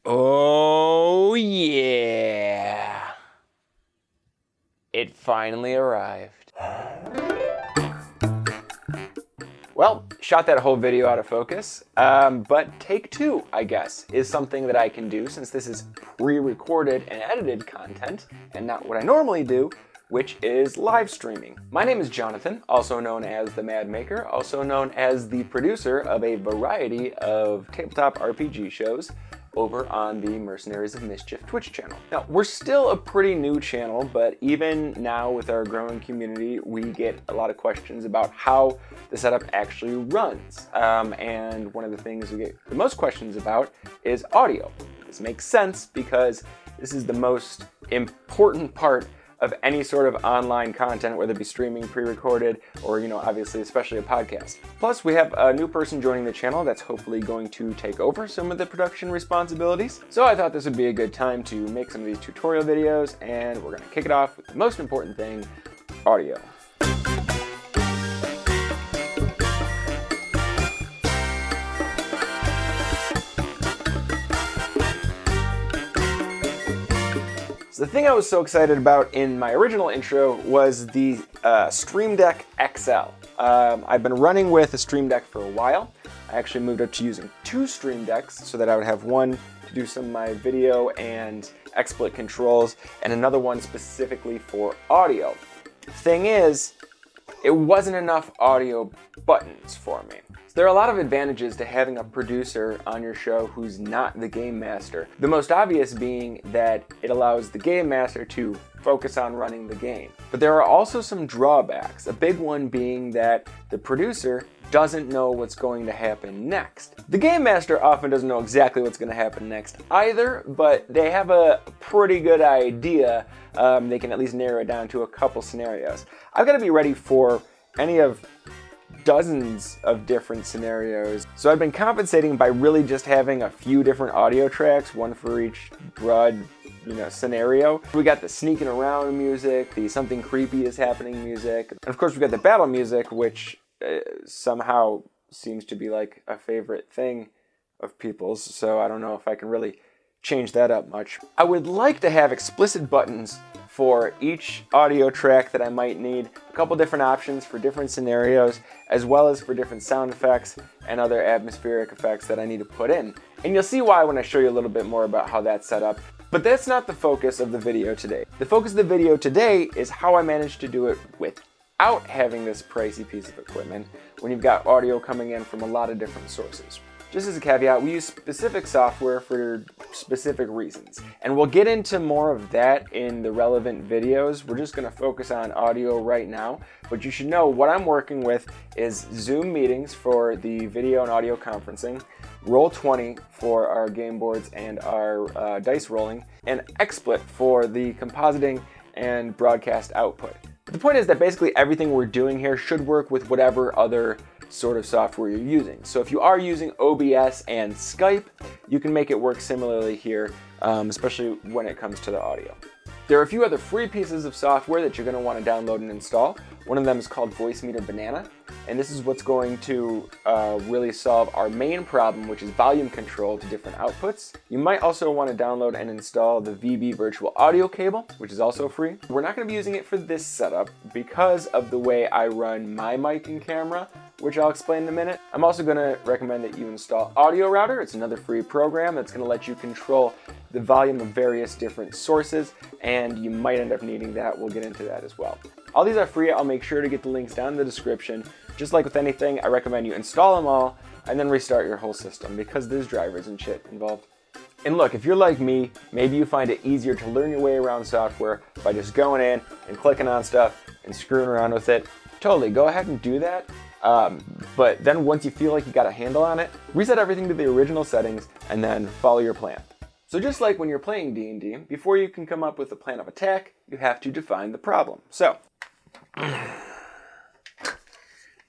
Oh yeah, it finally arrived. Well, shot that whole video out of focus, but take two, I guess, is something that I can do since this is pre-recorded and edited content and not what I normally do, which is live streaming. My name is Jonathan, also known as the Mad Maker, also known as the producer of a variety of tabletop RPG shows over on the Mercenaries of Mischief Twitch channel. Now, we're still a pretty new channel, but even now with our growing community, we get a lot of questions about how the setup actually runs. And one of the things we get the most questions about is audio. This makes sense because this is the most important part of any sort of online content, whether it be streaming, pre-recorded, or, obviously, especially a podcast. Plus, we have a new person joining the channel that's hopefully going to take over some of the production responsibilities. So I thought this would be a good time to make some of these tutorial videos, and we're gonna kick it off with the most important thing, audio. So the thing I was so excited about in my original intro was the Stream Deck XL. I've been running with a Stream Deck for a while. I actually moved up to using two Stream Decks so that I would have one to do some of my video and XSplit controls and another one specifically for audio. Thing is, it wasn't enough audio buttons for me. There are a lot of advantages to having a producer on your show who's not the game master. The most obvious being that it allows the game master to focus on running the game. But there are also some drawbacks, a big one being that the producer doesn't know what's going to happen next. The game master often doesn't know exactly what's going to happen next either, but they have a pretty good idea. They can at least narrow it down to a couple scenarios. I've got to be ready for any of dozens of different scenarios. So I've been compensating by really just having a few different audio tracks, one for each broad, scenario. We got the sneaking around music, the something creepy is happening music, and of course we got the battle music, which somehow seems to be like a favorite thing of people's, so I don't know if I can really change that up much. I would like to have explicit buttons for each audio track that I might need, a couple different options for different scenarios, as well as for different sound effects and other atmospheric effects that I need to put in. And you'll see why when I show you a little bit more about how that's set up. But that's not the focus of the video today. The focus of the video today is how I managed to do it without having this pricey piece of equipment when you've got audio coming in from a lot of different sources. Just as a caveat, we use specific software for specific reasons, and we'll get into more of that in the relevant videos. We're just going to focus on audio right now, but you should know what I'm working with is Zoom meetings for the video and audio conferencing, Roll20 for our game boards and our dice rolling, and XSplit for the compositing and broadcast output. But the point is that basically everything we're doing here should work with whatever other sort of software you're using. So if you are using OBS and Skype, you can make it work similarly here, especially when it comes to the audio. There are a few other free pieces of software that you're going to want to download and install. One of them is called VoiceMeeter Banana, and this is what's going to really solve our main problem, which is volume control to different outputs. You might also want to download and install the VB Virtual Audio Cable, which is also free. We're not going to be using it for this setup because of the way I run my mic and camera, which I'll explain in a minute. I'm also going to recommend that you install Audio Router. It's another free program that's going to let you control the volume of various different sources, and you might end up needing that. We'll get into that as well. All these are free. I'll make sure to get the links down in the description. Just like with anything, I recommend you install them all and then restart your whole system because there's drivers and shit involved. And look, if you're like me, maybe you find it easier to learn your way around software by just going in and clicking on stuff and screwing around with it. Totally, go ahead and do that. But then once you feel like you got a handle on it, reset everything to the original settings and then follow your plan. So just like when you're playing D&D, before you can come up with a plan of attack, you have to define the problem. So,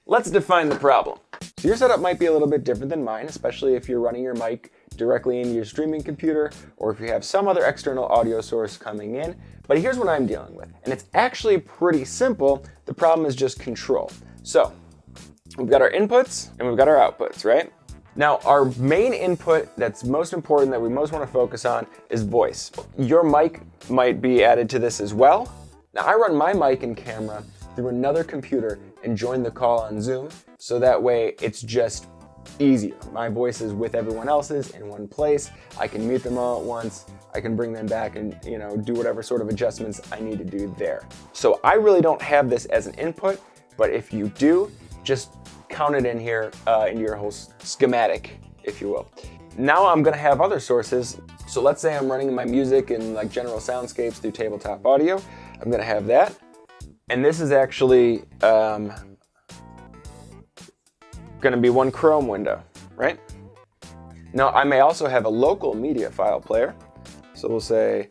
let's define the problem. So your setup might be a little bit different than mine, especially if you're running your mic directly into your streaming computer, or if you have some other external audio source coming in. But here's what I'm dealing with, and it's actually pretty simple. The problem is just control. So, we've got our inputs and we've got our outputs, right? Now, our main input that's most important, that we most want to focus on, is voice. Your mic might be added to this as well. Now, I run my mic and camera through another computer and join the call on Zoom, so that way it's just easier. My voice is with everyone else's in one place. I can mute them all at once. I can bring them back and do whatever sort of adjustments I need to do there. So I really don't have this as an input, but if you do, just count it in here into your whole schematic, if you will. Now I'm gonna have other sources. So let's say I'm running my music and like general soundscapes through Tabletop Audio. I'm gonna have that. And this is actually gonna be one Chrome window, right? Now I may also have a local media file player. So we'll say,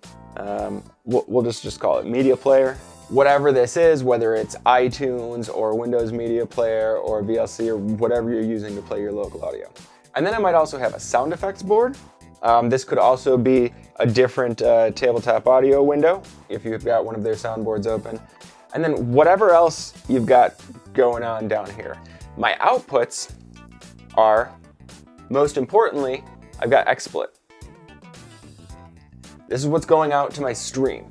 we'll just call it media player. Whatever this is, whether it's iTunes or Windows Media Player or VLC or whatever you're using to play your local audio. And then I might also have a sound effects board. This could also be a different Tabletop Audio window if you've got one of their soundboards open. And then whatever else you've got going on down here. My outputs are, most importantly, I've got XSplit. This is what's going out to my stream.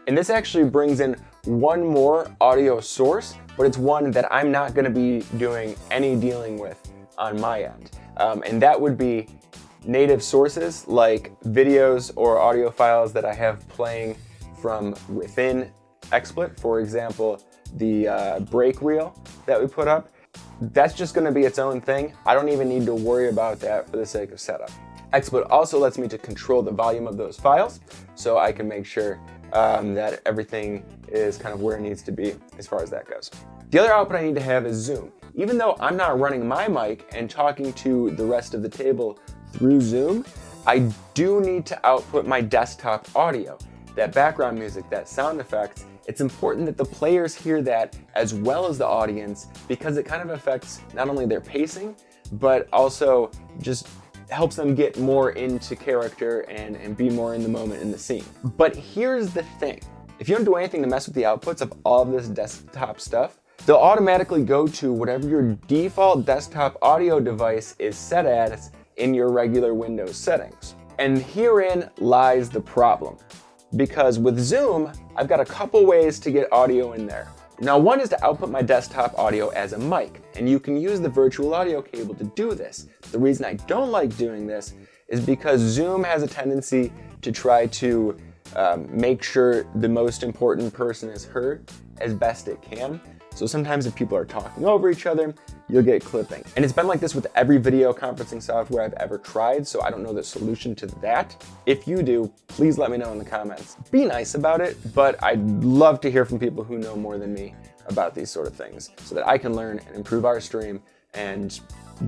And this actually brings in one more audio source, but it's one that I'm not gonna be doing any dealing with on my end. And that would be native sources like videos or audio files that I have playing from within XSplit. For example, the break reel that we put up. That's just gonna be its own thing. I don't even need to worry about that for the sake of setup. XSplit also lets me to control the volume of those files, so I can make sure that everything is kind of where it needs to be as far as that goes. The other output I need to have is Zoom. Even though I'm not running my mic and talking to the rest of the table through Zoom, I do need to output my desktop audio. That background music, that sound effects, it's important that the players hear that as well as the audience, because it kind of affects not only their pacing, but also just helps them get more into character and be more in the moment in the scene. But here's the thing. If you don't do anything to mess with the outputs of all of this desktop stuff, they'll automatically go to whatever your default desktop audio device is set as in your regular Windows settings. And herein lies the problem. Because with Zoom, I've got a couple ways to get audio in there. Now, one is to output my desktop audio as a mic, and you can use the virtual audio cable to do this. The reason I don't like doing this is because Zoom has a tendency to try to make sure the most important person is heard as best it can. So sometimes if people are talking over each other, you'll get clipping. And it's been like this with every video conferencing software I've ever tried, so I don't know the solution to that. If you do, please let me know in the comments. Be nice about it, but I'd love to hear from people who know more than me about these sort of things so that I can learn and improve our stream and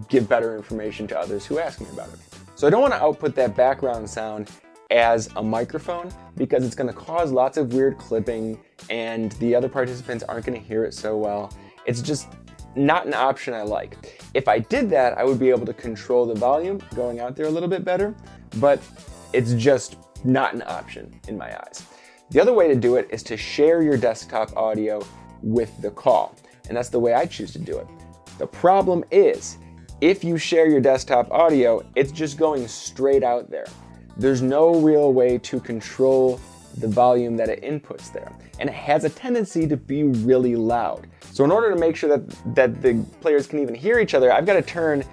give better information to others who ask me about it. So I don't want to output that background sound as a microphone because it's going to cause lots of weird clipping and the other participants aren't going to hear it so well. It's just not an option I like. If I did that, I would be able to control the volume going out there a little bit better, but it's just not an option in my eyes. The other way to do it is to share your desktop audio with the call, and that's the way I choose to do it. The problem is, if you share your desktop audio, it's just going straight out there. There's no real way to control the volume that it inputs there. And it has a tendency to be really loud. So in order to make sure that the players can even hear each other, I've got to turn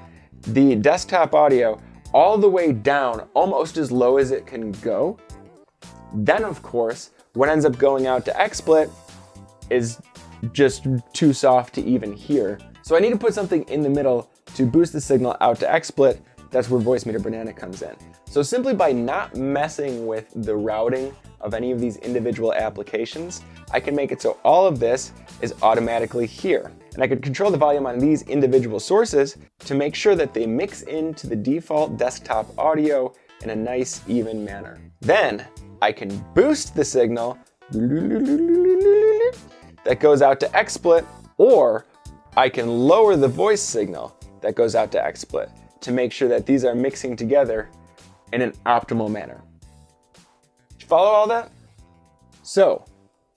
the desktop audio all the way down, almost as low as it can go. Then, of course, what ends up going out to XSplit is just too soft to even hear. So I need to put something in the middle to boost the signal out to XSplit. That's where VoiceMeeter Banana comes in. So simply by not messing with the routing of any of these individual applications, I can make it so all of this is automatically here. And I could control the volume on these individual sources to make sure that they mix into the default desktop audio in a nice, even manner. Then I can boost the signal that goes out to XSplit, or I can lower the voice signal that goes out to XSplit to make sure that these are mixing together in an optimal manner. Did you follow all that? So,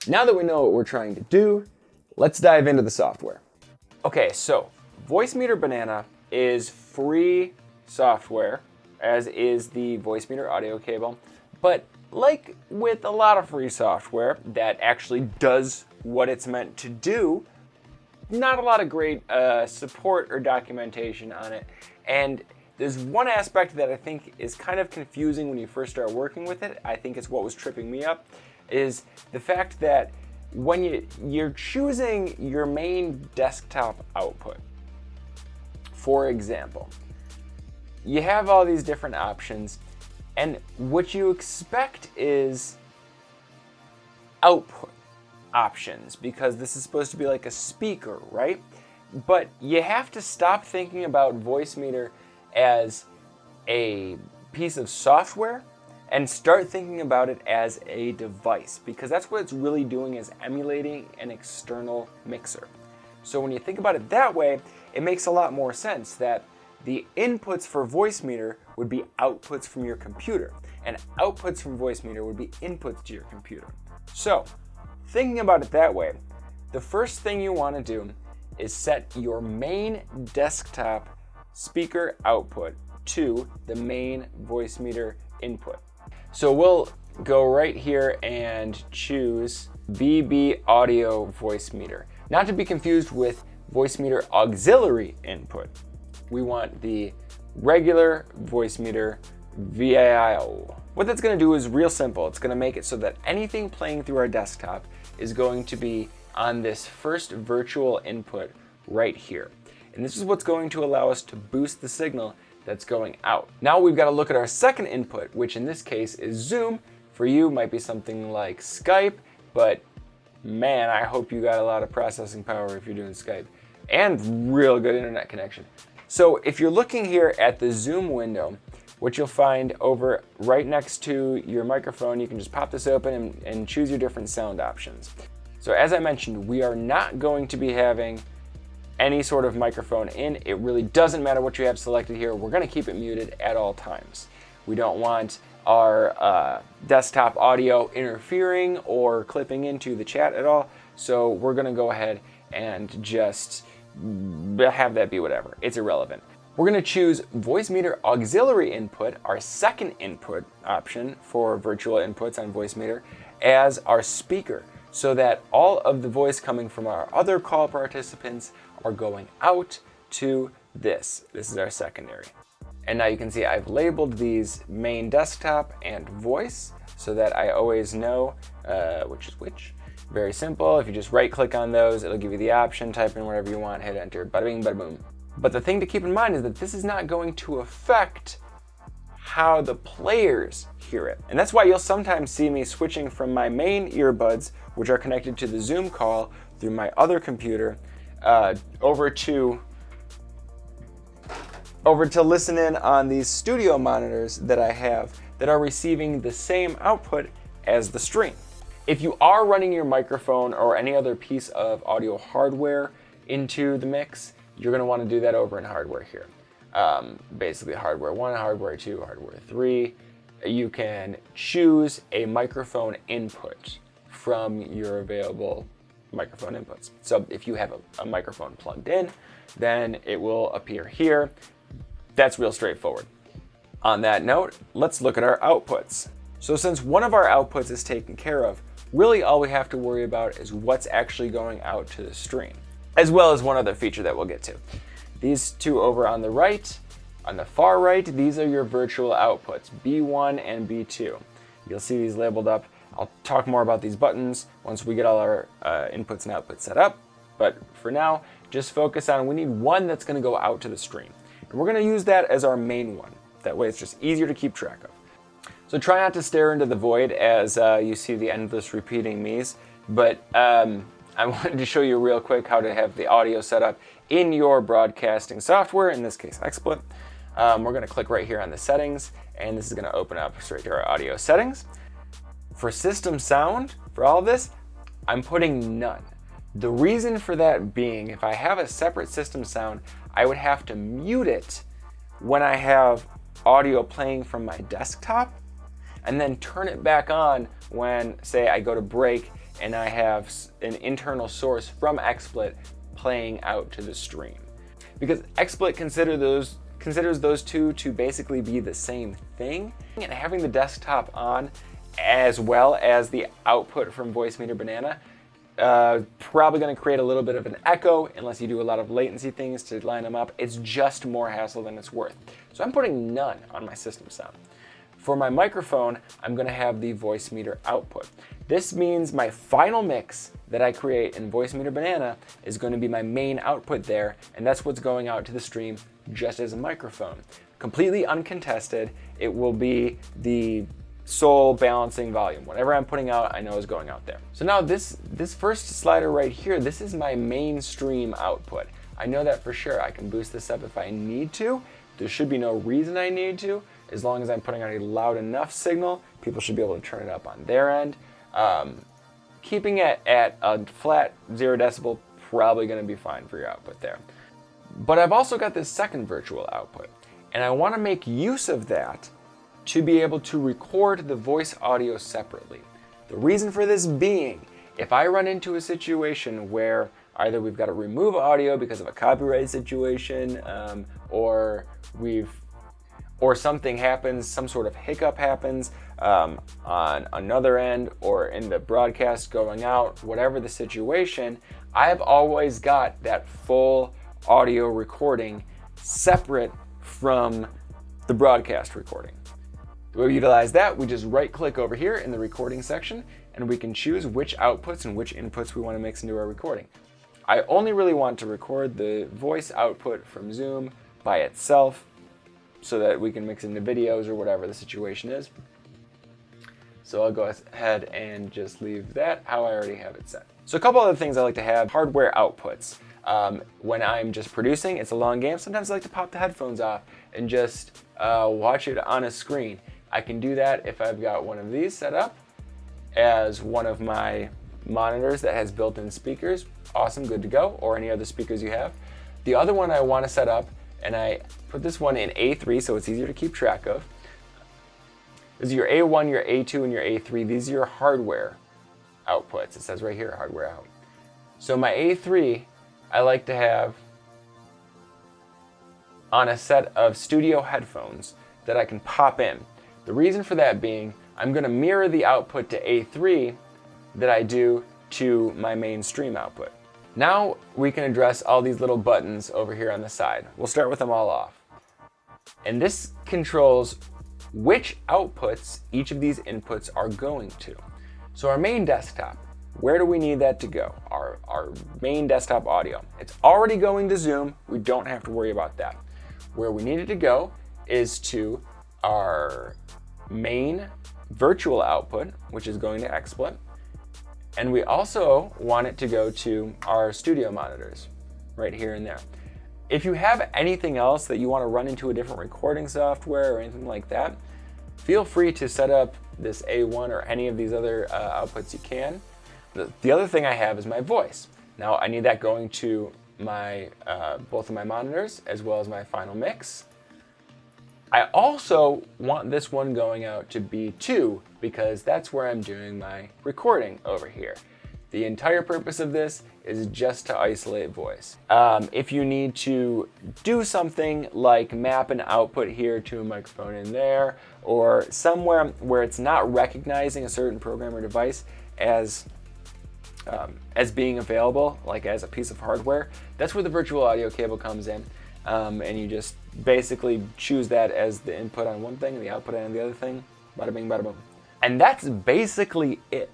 now that we know what we're trying to do, let's dive into the software. Okay, so VoiceMeeter Banana is free software, as is the VoiceMeeter audio cable, but like with a lot of free software that actually does what it's meant to do, not a lot of great support or documentation on it. And there's one aspect that I think is kind of confusing when you first start working with it. I think it's what was tripping me up, is the fact that when you're choosing your main desktop output, for example, you have all these different options, and what you expect is output options, because this is supposed to be like a speaker, right? But you have to stop thinking about VoiceMeeter as a piece of software and start thinking about it as a device, because that's what it's really doing, is emulating an external mixer. So when you think about it that way, it makes a lot more sense that the inputs for VoiceMeeter would be outputs from your computer, and outputs from VoiceMeeter would be inputs to your computer. So, thinking about it that way, the first thing you want to do is set your main desktop speaker output to the main VoiceMeeter input. So we'll go right here and choose BB Audio VoiceMeeter. Not to be confused with VoiceMeeter auxiliary input. We want the regular VoiceMeeter VAIO. What that's going to do is real simple. It's going to make it so that anything playing through our desktop is going to be on this first virtual input right here. And this is what's going to allow us to boost the signal that's going out. Now we've got to look at our second input, which in this case is Zoom. For you, might be something like Skype, but man, I hope you got a lot of processing power if you're doing Skype, and real good internet connection. So if you're looking here at the Zoom window, what you'll find over right next to your microphone, you can just pop this open and choose your different sound options. So as I mentioned, we are not going to be having any sort of microphone in. It really doesn't matter what you have selected here. We're going to keep it muted at all times. We don't want our desktop audio interfering or clipping into the chat at all. So we're going to go ahead and just have that be whatever. It's irrelevant. We're going to choose VoiceMeeter auxiliary input, our second input option for virtual inputs on VoiceMeeter, as our speaker, so that all of the voice coming from our other call participants are going out to this. This is our secondary. And now you can see I've labeled these main desktop and voice so that I always know which is which. Very simple. If you just right click on those, it'll give you the option, type in whatever you want, hit enter, bada bing, bada boom. But the thing to keep in mind is that this is not going to affect how the players hear it. And that's why you'll sometimes see me switching from my main earbuds, which are connected to the Zoom call through my other computer, over to listen in on these studio monitors that I have that are receiving the same output as the stream. If you are running your microphone or any other piece of audio hardware into the mix, you're going to want to do that over in hardware here. Basically hardware 1, hardware 2, hardware 3. You can choose a microphone input from your available microphone inputs. So if you have a microphone plugged in, then it will appear here. That's real straightforward. On that note, let's look at our outputs. So since one of our outputs is taken care of, really all we have to worry about is what's actually going out to the stream, as well as one other feature that we'll get to. These two over on the right, on the far right, these are your virtual outputs, B1 and B2. You'll see these labeled up. I'll talk more about these buttons once we get all our inputs and outputs set up. But for now, just focus on, we need one that's going to go out to the stream. And we're going to use that as our main one. That way it's just easier to keep track of. So try not to stare into the void as you see the endless repeating me's. But I wanted to show you real quick how to have the audio set up in your broadcasting software, in this case XSplit. We're going to click right here on the settings, and this is going to open up straight to our audio settings. For system sound, for all of this, I'm putting none. The reason for that being, if I have a separate system sound, I would have to mute it when I have audio playing from my desktop, and then turn it back on when, say, I go to break and I have an internal source from XSplit playing out to the stream. Because XSplit considers those two to basically be the same thing. And having the desktop on as well as the output from VoiceMeeter Banana probably going to create a little bit of an echo unless you do a lot of latency things to line them up. It's just more hassle than it's worth. So I'm putting none on my system sound. For my microphone, I'm going to have the VoiceMeeter output. This means my final mix that I create in VoiceMeeter Banana is going to be my main output there, and that's what's going out to the stream just as a microphone. Completely uncontested, it will be the sole balancing volume. Whatever I'm putting out, I know is going out there. So now this first slider right here, this is my mainstream output. I know that for sure. I can boost this up if I need to. There should be no reason I need to. As long as I'm putting out a loud enough signal, people should be able to turn it up on their end. Keeping it at a flat 0 decibel, probably going to be fine for your output there. But I've also got this second virtual output, and I want to make use of that to be able to record the voice audio separately. The reason for this being, if I run into a situation where either we've got to remove audio because of a copyright situation, or something happens, some sort of hiccup happens on another end or in the broadcast going out, whatever the situation, I've always got that full audio recording separate from the broadcast recording. The way we utilize that, we just right click over here in the recording section and we can choose which outputs and which inputs we want to mix into our recording. I only really want to record the voice output from Zoom by itself so that we can mix into videos or whatever the situation is. So I'll go ahead and just leave that how I already have it set. So a couple other things I like to have: hardware outputs. When I'm just producing, it's a long game. Sometimes I like to pop the headphones off and just watch it on a screen. I can do that if I've got one of these set up as one of my monitors that has built-in speakers. Awesome, good to go, or any other speakers you have. The other one I want to set up, and I put this one in A3 so it's easier to keep track of. This is your A1, your A2, and your A3. These are your hardware outputs. It says right here, hardware out. So my A3, I like to have on a set of studio headphones that I can pop in. The reason for that being, I'm going to mirror the output to A3 that I do to my mainstream output. Now we can address all these little buttons over here on the side. We'll start with them all off. And this controls which outputs each of these inputs are going to. So our main desktop, where do we need that to go? Our main desktop audio. It's already going to Zoom. We don't have to worry about that. Where we need it to go is to our main virtual output, which is going to XSplit. And we also want it to go to our studio monitors, right here and there. If you have anything else that you want to run into a different recording software or anything like that, feel free to set up this A1 or any of these other outputs you can. The other thing I have is my voice. Now I need that going to my both of my monitors as well as my final mix. I also want this one going out to B2 because that's where I'm doing my recording over here. The entire purpose of this is just to isolate voice. If you need to do something like map an output here to a microphone in there, or somewhere where it's not recognizing a certain program or device as being available, like as a piece of hardware, that's where the virtual audio cable comes in. And you just basically choose that as the input on one thing and the output on the other thing. Bada bing, bada boom. And that's basically it.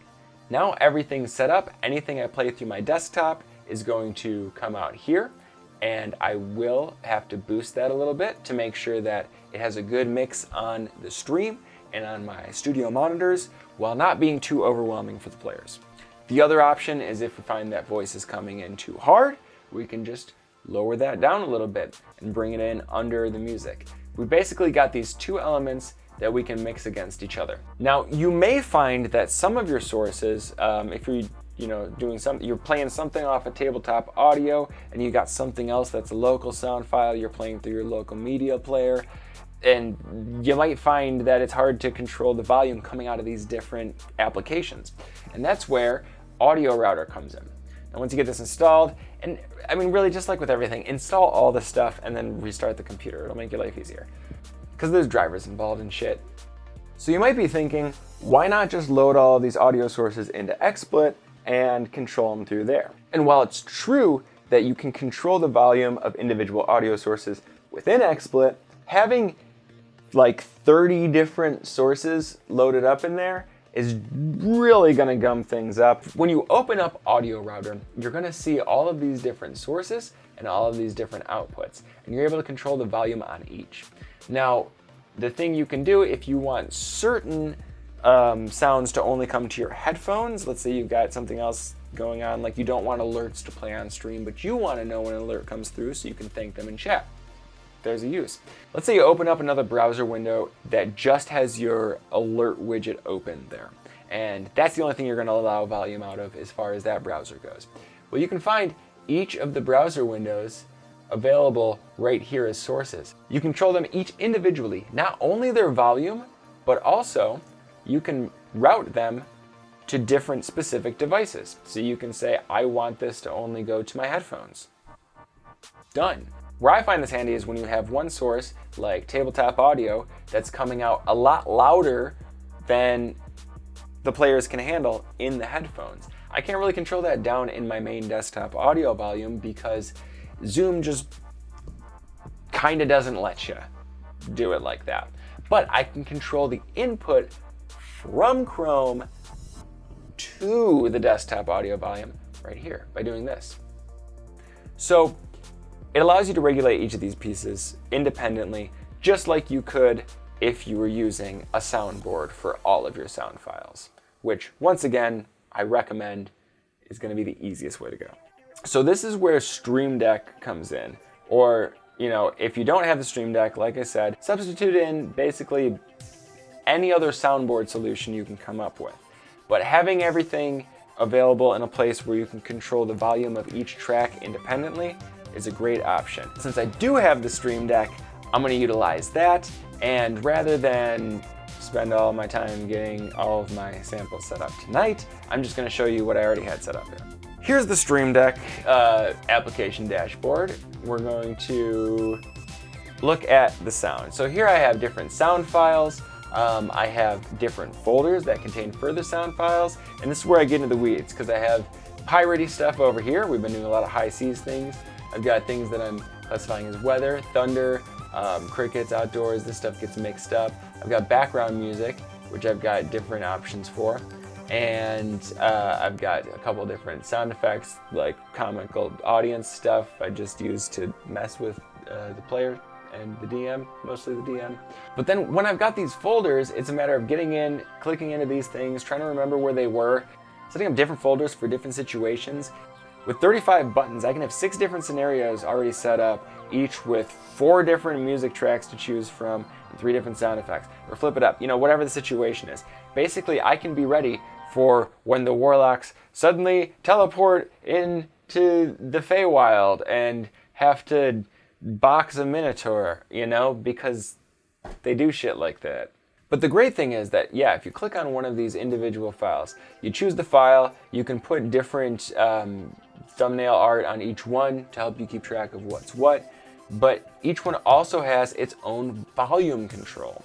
Now everything's set up. Anything I play through my desktop is going to come out here, and I will have to boost that a little bit to make sure that it has a good mix on the stream and on my studio monitors while not being too overwhelming for the players. The other option is if we find that voice is coming in too hard, we can just lower that down a little bit and bring it in under the music. We basically got these two elements that we can mix against each other. Now, you may find that some of your sources, if you're playing something off a tabletop audio and you got something else that's a local sound file you're playing through your local media player, and you might find that it's hard to control the volume coming out of these different applications. And that's where Audio Router comes in. And once you get this installed, and I mean really just like with everything, install all the stuff and then restart the computer. It'll make your life easier. Because there's drivers involved and shit. So you might be thinking, why not just load all of these audio sources into XSplit and control them through there? And while it's true that you can control the volume of individual audio sources within XSplit, having like 30 different sources loaded up in there is really gonna gum things up. When you open up Audio Router, you're gonna see all of these different sources and all of these different outputs, and you're able to control the volume on each. Now, the thing you can do if you want certain sounds to only come to your headphones, let's say you've got something else going on, like you don't want alerts to play on stream, but you want to know when an alert comes through so you can thank them in chat. There's a use. Let's say you open up another browser window that just has your alert widget open there, and that's the only thing you're going to allow volume out of as far as that browser goes. Well, you can find each of the browser windows available right here as sources. You control them each individually, not only their volume, but also you can route them to different specific devices. So you can say, I want this to only go to my headphones. Done. Where I find this handy is when you have one source, like Tabletop Audio, that's coming out a lot louder than the players can handle in the headphones. I can't really control that down in my main desktop audio volume because Zoom just kind of doesn't let you do it like that. But I can control the input from Chrome to the desktop audio volume right here by doing this. So it allows you to regulate each of these pieces independently, just like you could if you were using a soundboard for all of your sound files, which once again, I recommend is going to be the easiest way to go. So this is where Stream Deck comes in, or if you don't have the Stream Deck, like I said, substitute in basically any other soundboard solution you can come up with. But having everything available in a place where you can control the volume of each track independently is a great option. Since I do have the Stream Deck, I'm going to utilize that, and rather than spend all my time getting all of my samples set up tonight, I'm just going to show you what I already had set up here. Here's the Stream Deck application dashboard. We're going to look at the sound. So here I have different sound files. I have different folders that contain further sound files, and this is where I get into the weeds because I have piratey stuff over here. We've been doing a lot of high seas things. I've got things that I'm classifying as weather, thunder, crickets, outdoors. This stuff gets mixed up. I've got background music, which I've got different options for. And I've got a couple different sound effects, like comical audience stuff I just use to mess with the player and the DM, mostly the DM. But then when I've got these folders, it's a matter of getting in, clicking into these things, trying to remember where they were, setting up different folders for different situations. With 35 buttons, I can have 6 different scenarios already set up, each with 4 different music tracks to choose from and 3 different sound effects. Or flip it up, whatever the situation is. Basically, I can be ready for when the warlocks suddenly teleport into the Feywild and have to box a minotaur, because they do shit like that. But the great thing is that, if you click on one of these individual files, you choose the file, you can put different thumbnail art on each one to help you keep track of what's what, but each one also has its own volume control.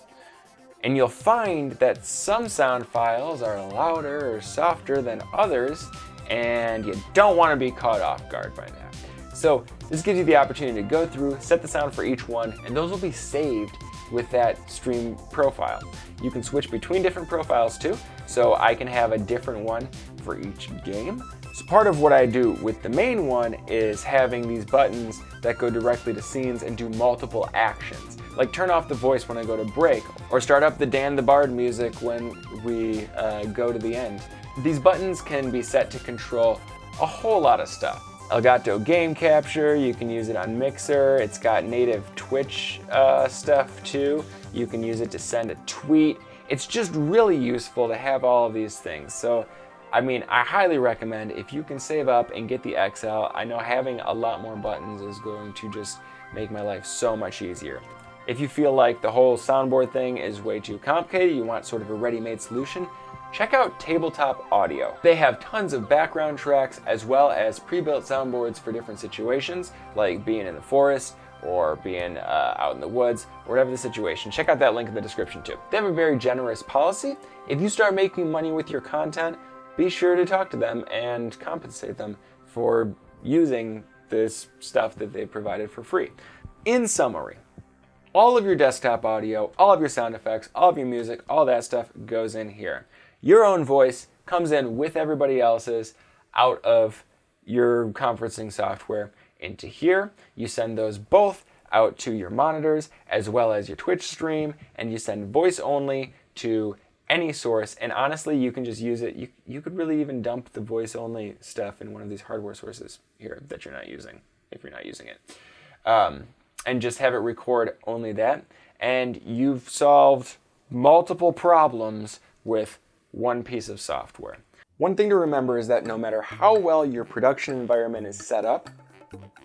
And you'll find that some sound files are louder or softer than others, and you don't want to be caught off guard by that. So this gives you the opportunity to go through, set the sound for each one, and those will be saved with that stream profile. You can switch between different profiles too, so I can have a different one for each game. So part of what I do with the main one is having these buttons that go directly to scenes and do multiple actions, like turn off the voice when I go to break, or start up the Dan the Bard music when we go to the end. These buttons can be set to control a whole lot of stuff. Elgato Game Capture, you can use it on Mixer, it's got native Twitch stuff too. You can use it to send a tweet. It's just really useful to have all of these things. So, I highly recommend if you can save up and get the XL. I know having a lot more buttons is going to just make my life so much easier. If you feel like the whole soundboard thing is way too complicated, you want sort of a ready-made solution, check out Tabletop Audio. They have tons of background tracks as well as pre-built soundboards for different situations, like being in the forest or being out in the woods, or whatever the situation. Check out that link in the description too. They have a very generous policy. If you start making money with your content, be sure to talk to them and compensate them for using this stuff that they provided for free. In summary, all of your desktop audio, all of your sound effects, all of your music, all that stuff goes in here. Your own voice comes in with everybody else's out of your conferencing software into here. You send those both out to your monitors as well as your Twitch stream, and you send voice only to any source. And honestly, you can just use it. You could really even dump the voice only stuff in one of these hardware sources here that you're not using, if you're not using it. And just have it record only that. And you've solved multiple problems with one piece of software. One thing to remember is that no matter how well your production environment is set up,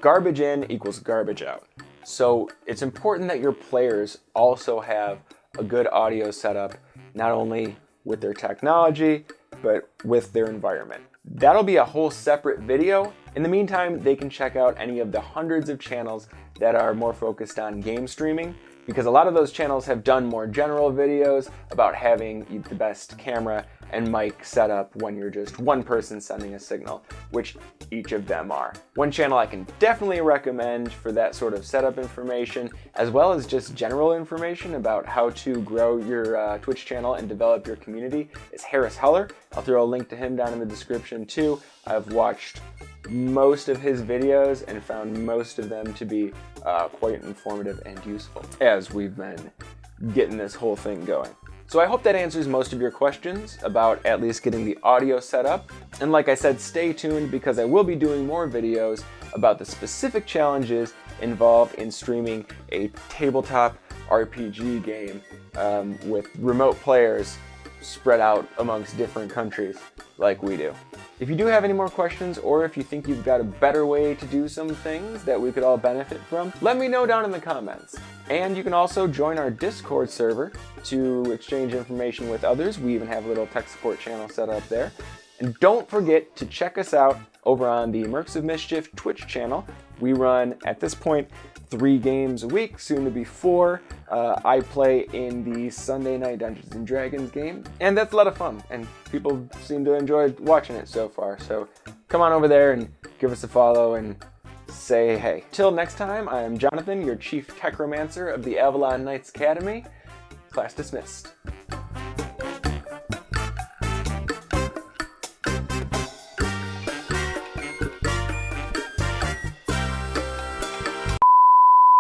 garbage in equals garbage out. So it's important that your players also have a good audio setup, not only with their technology, but with their environment. That'll be a whole separate video. In the meantime, they can check out any of the hundreds of channels that are more focused on game streaming, because a lot of those channels have done more general videos about having the best camera and mic setup when you're just one person sending a signal, which each of them are. One channel I can definitely recommend for that sort of setup information, as well as just general information about how to grow your Twitch channel and develop your community, is Harris Heller. I'll throw a link to him down in the description too. I've watched most of his videos and found most of them to be quite informative and useful as we've been getting this whole thing going. So I hope that answers most of your questions about at least getting the audio set up. And like I said, stay tuned because I will be doing more videos about the specific challenges involved in streaming a tabletop RPG game with remote players spread out amongst different countries like we do. If you do have any more questions, or if you think you've got a better way to do some things that we could all benefit from, let me know down in the comments. And you can also join our Discord server to exchange information with others. We even have a little tech support channel set up there. And don't forget to check us out over on the Immersive Mischief Twitch channel. We run, at this point, 3 games a week, soon to be 4. I play in the Sunday night Dungeons & Dragons game, and that's a lot of fun, and people seem to enjoy watching it so far. So come on over there and give us a follow and say hey. Till next time, I am Jonathan, your Chief Techromancer of the Avalon Knights Academy. Class dismissed.